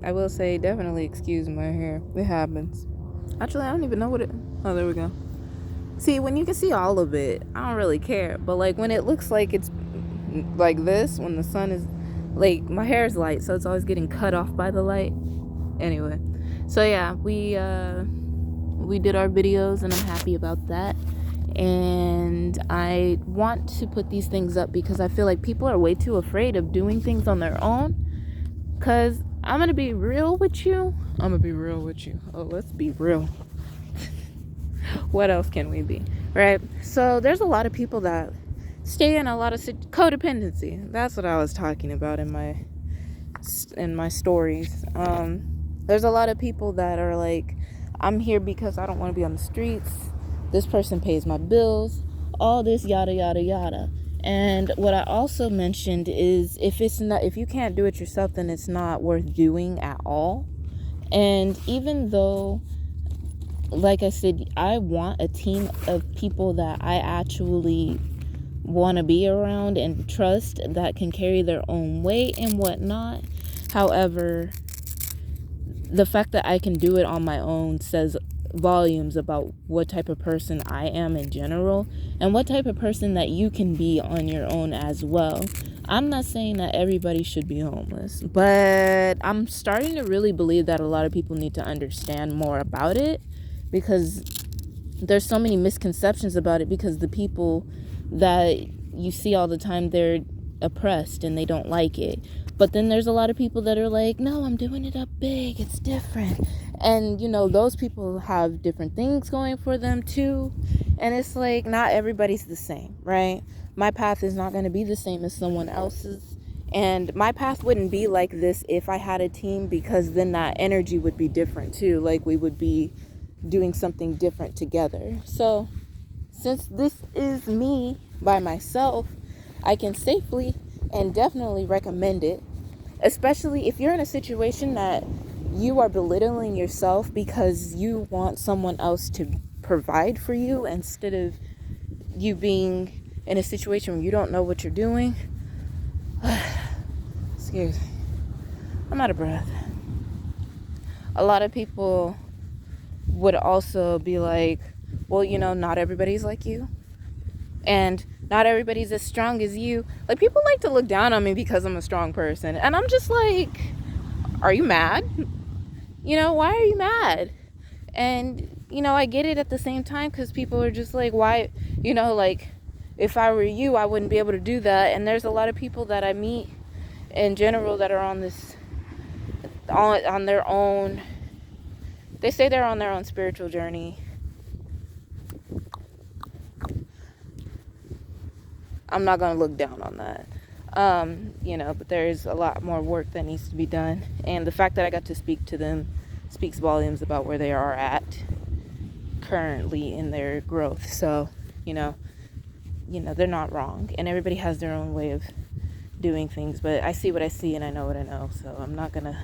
I will say, definitely excuse my hair. It happens. Actually, I don't even know what it. Oh, there we go. See, when you can see all of it, I don't really care. But like when it looks like it's like this, when the sun is like my hair is light, so it's always getting cut off by the light. Anyway, so yeah, we did our videos, and I'm happy about that. And I want to put these things up because I feel like people are way too afraid of doing things on their own. Cause I'm gonna be real with you. I'm gonna be real with you. Oh, let's be real. What else can we be, right? So there's a lot of people that stay in a lot of codependency. That's what I was talking about in my stories. There's a lot of people that are like, I'm here because I don't want to be on the streets. This person pays my bills. All this yada yada yada. And what I also mentioned is if you can't do it yourself, then it's not worth doing at all. And even though, like I said, I want a team of people that I actually want to be around and trust, that can carry their own weight and whatnot. However, the fact that I can do it on my own says volumes about what type of person I am in general, and what type of person that you can be on your own as well. I'm not saying that everybody should be homeless, but I'm starting to really believe that a lot of people need to understand more about it, because there's so many misconceptions about it, because the people that you see all the time, they're oppressed and they don't like it. But then there's a lot of people that are like, no, I'm doing it up big, it's different. And those people have different things going for them too. And it's like, not everybody's the same, right? My path is not going to be the same as someone else's. And my path wouldn't be like this if I had a team, because then that energy would be different too. Like, we would be doing something different together. So since this is me by myself, I can safely and definitely recommend it, especially if you're in a situation that you are belittling yourself because you want someone else to provide for you, instead of you being in a situation where you don't know what you're doing. Excuse me, I'm out of breath. A lot of people would also be like, well, not everybody's like you, and not everybody's as strong as you. Like, people like to look down on me because I'm a strong person, and I'm just like, are you mad? Why are you mad? And I get it at the same time, because people are just like, why, like, if I were you, I wouldn't be able to do that. And there's a lot of people that I meet in general that are on their own, they say they're on their own spiritual journey. I'm not going to look down on that. But there's a lot more work that needs to be done. And the fact that I got to speak to them speaks volumes about where they are at currently in their growth. So, they're not wrong. And everybody has their own way of doing things. But I see what I see, and I know what I know. So I'm not going to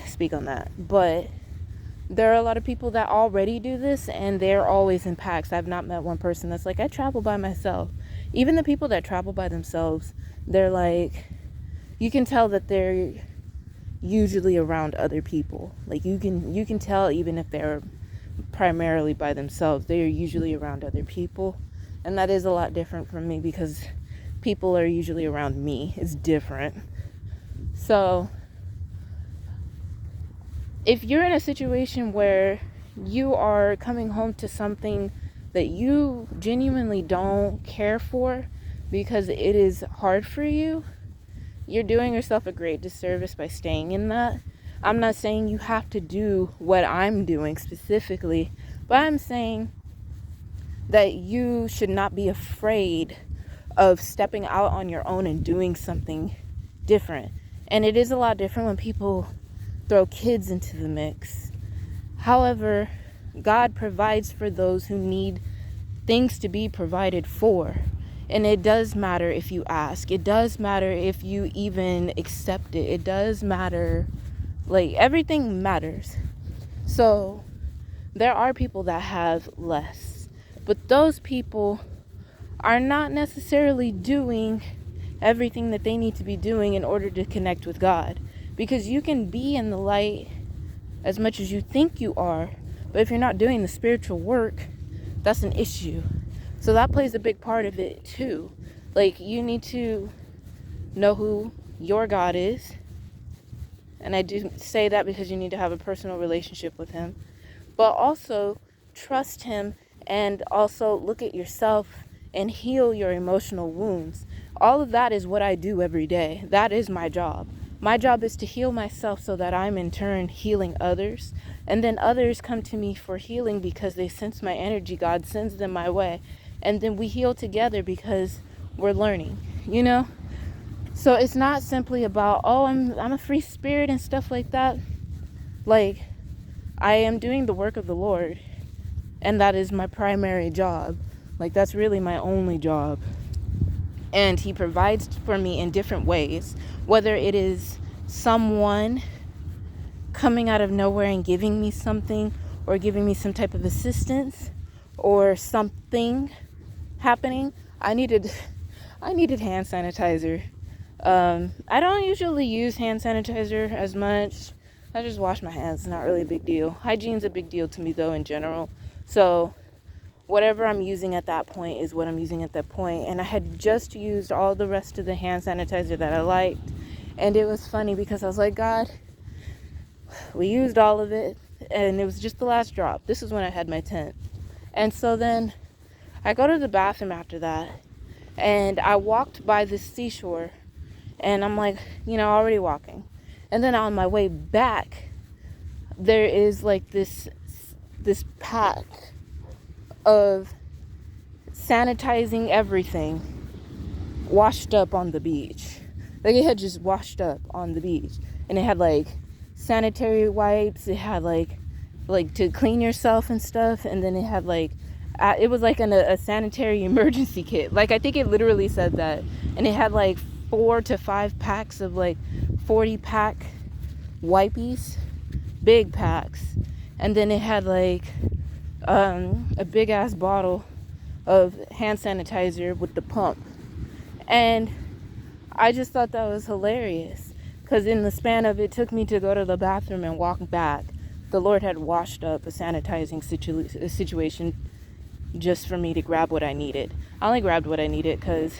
speak on that. But there are a lot of people that already do this, and they're always in packs. I've not met one person that's like, I travel by myself. Even the people that travel by themselves, they're like, you can tell that they're usually around other people. Like, you can tell, even if they're primarily by themselves, they're usually around other people. And that is a lot different from me, because people are usually around me. It's different. So if you're in a situation where you are coming home to something that you genuinely don't care for because it is hard for you, you're doing yourself a great disservice by staying in that. I'm not saying you have to do what I'm doing specifically, but I'm saying that you should not be afraid of stepping out on your own and doing something different. And it is a lot different when people throw kids into the mix. However, God provides for those who need things to be provided for. And it does matter if you ask. It does matter if you even accept it. It does matter. Like, everything matters. So there are people that have less, but those people are not necessarily doing everything that they need to be doing in order to connect with God. Because you can be in the light as much as you think you are, but if you're not doing the spiritual work, that's an issue. So that plays a big part of it too. Like, you need to know who your God is. And I do say that because you need to have a personal relationship with him. But also trust him, and also look at yourself and heal your emotional wounds. All of that is what I do every day. That is my job. My job is to heal myself so that I'm in turn healing others. And then others come to me for healing because they sense my energy. God sends them my way. And then we heal together because we're learning, you know? So it's not simply about, oh, I'm a free spirit and stuff like that. Like, I am doing the work of the Lord, and that is my primary job. Like, that's really my only job. And he provides for me in different ways, whether it is someone coming out of nowhere and giving me something, or giving me some type of assistance, or something happening. I needed hand sanitizer. I don't usually use hand sanitizer as much. I just wash my hands. It's not really a big deal. Hygiene's a big deal to me, though, in general. So whatever I'm using at that point is what I'm using at that point. And I had just used all the rest of the hand sanitizer that I liked. And it was funny because I was like, God, we used all of it, and it was just the last drop. This is when I had my tent. And so then I go to the bathroom after that, and I walked by the seashore, and I'm like, already walking. And then on my way back, there is like this pack of sanitizing everything washed up on the beach. Like, it had just washed up on the beach. And it had like sanitary wipes. It had like to clean yourself and stuff. And then it had like, it was like a sanitary emergency kit. Like, I think it literally said that. And it had like 4 to 5 packs of like 40 pack wipies, big packs. And then it had like a big ass bottle of hand sanitizer with the pump. And I just thought that was hilarious, because in the span of it took me to go to the bathroom and walk back, the Lord had washed up a sanitizing situation just for me to grab what I needed. I only grabbed what I needed because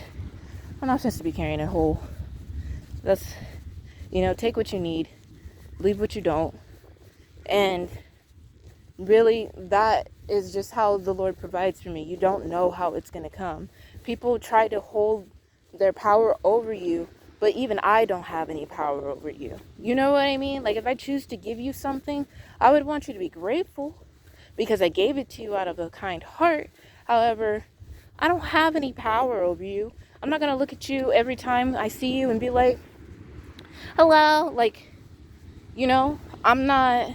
I'm not supposed to be carrying a whole. That's, take what you need, leave what you don't. And really, that is just how the Lord provides for me. You don't know how it's going to come. People try to hold their power over you, but even I don't have any power over you. You know what I mean? Like, if I choose to give you something, I would want you to be grateful because I gave it to you out of a kind heart. However, I don't have any power over you. I'm not going to look at you every time I see you and be like, hello. Like, I'm not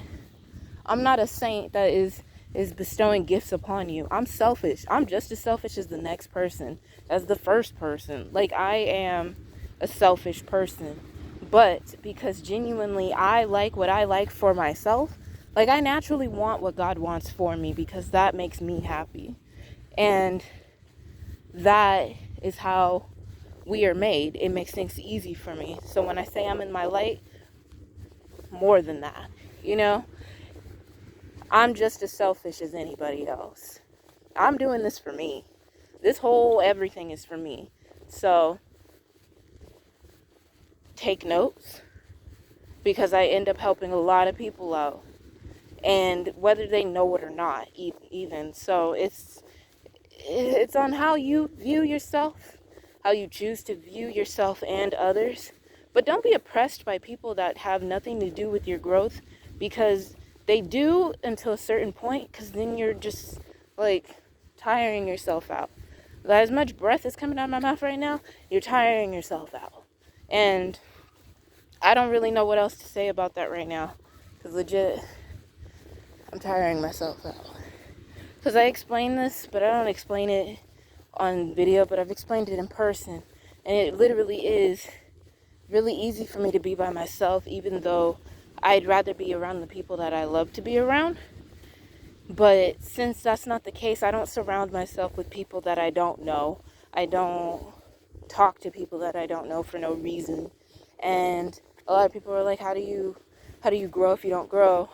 a saint that is bestowing gifts upon you. I'm selfish. I'm just as selfish as the next person, as the first person. Like, I am a selfish person. But because genuinely I like what I like for myself, like, I naturally want what God wants for me because that makes me happy. And that is how we are made. It makes things easy for me. So when I say I'm in my light, more than that, I'm just as selfish as anybody else. I'm doing this for me. This whole everything is for me. So take notes, because I end up helping a lot of people out. And whether they know it or not, even. So it's on how you view yourself, how you choose to view yourself and others. But don't be oppressed by people that have nothing to do with your growth, because they do until a certain point, because then you're just like tiring yourself out. As much breath is coming out of my mouth right now, you're tiring yourself out. And I don't really know what else to say about that right now, because legit, I'm tiring myself out. Because I explain this, but I don't explain it on video, but I've explained it in person. And it literally is really easy for me to be by myself, even though I'd rather be around the people that I love to be around. But since that's not the case, I don't surround myself with people that I don't know. I don't talk to people that I don't know for no reason. And A lot of people are like, how do you grow if you don't grow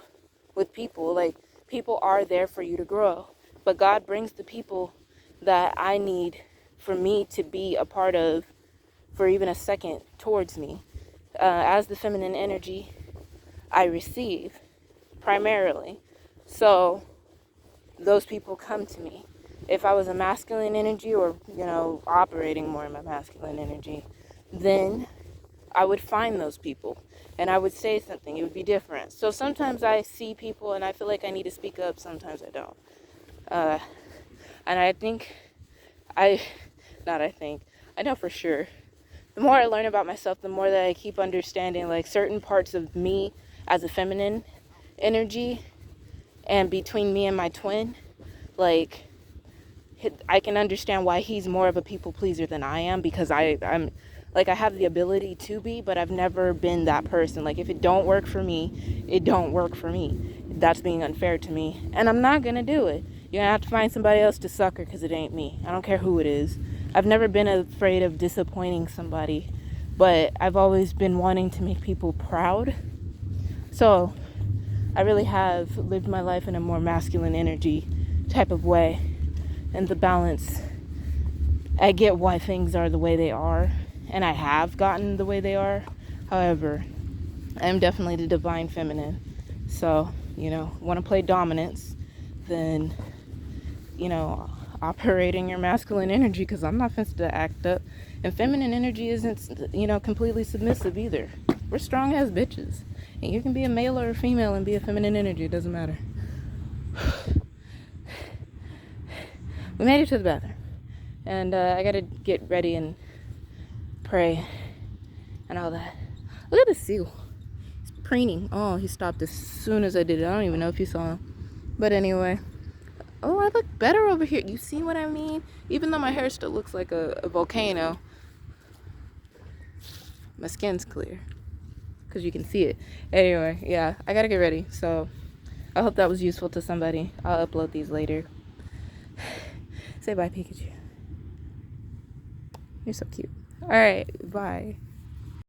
with people? Like, people are there for you to grow, but God brings the people that I need for me to be a part of for even a second towards me. As the feminine energy, I receive primarily. So those people come to me. If I was a masculine energy, or, operating more in my masculine energy, then I would find those people and I would say something. It would be different. So sometimes I see people and I feel like I need to speak up. Sometimes I don't. And I know for sure. The more I learn about myself, the more that I keep understanding, like, certain parts of me as a feminine energy, and between me and my twin, like, I can understand why he's more of a people pleaser than I am, because I'm like, I have the ability to be, but I've never been that person. Like, if it don't work for me, it don't work for me. That's being unfair to me, and I'm not gonna do it. You're gonna have to find somebody else to sucker, because it ain't me. I don't care who it is. I've never been afraid of disappointing somebody, but I've always been wanting to make people proud. So I really have lived my life in a more masculine energy type of way. And the balance, I get why things are the way they are, and I have gotten the way they are. However, I am definitely the divine feminine. So, want to play dominance, then, operating your masculine energy, because I'm not fenced to act up. And feminine energy isn't, completely submissive either. We're strong as bitches. And you can be a male or a female and be a feminine energy. It doesn't matter. We made it to the bathroom. And I got to get ready and pray and all that. Look at the seal. He's preening. Oh, he stopped as soon as I did it. I don't even know if you saw him. But anyway. Oh, I look better over here. You see what I mean? Even though my hair still looks like a volcano, my skin's clear, because you can see it. Anyway, yeah, I gotta get ready. So I hope that was useful to somebody. I'll upload these later. Say bye, Pikachu. You're so cute. All right, bye.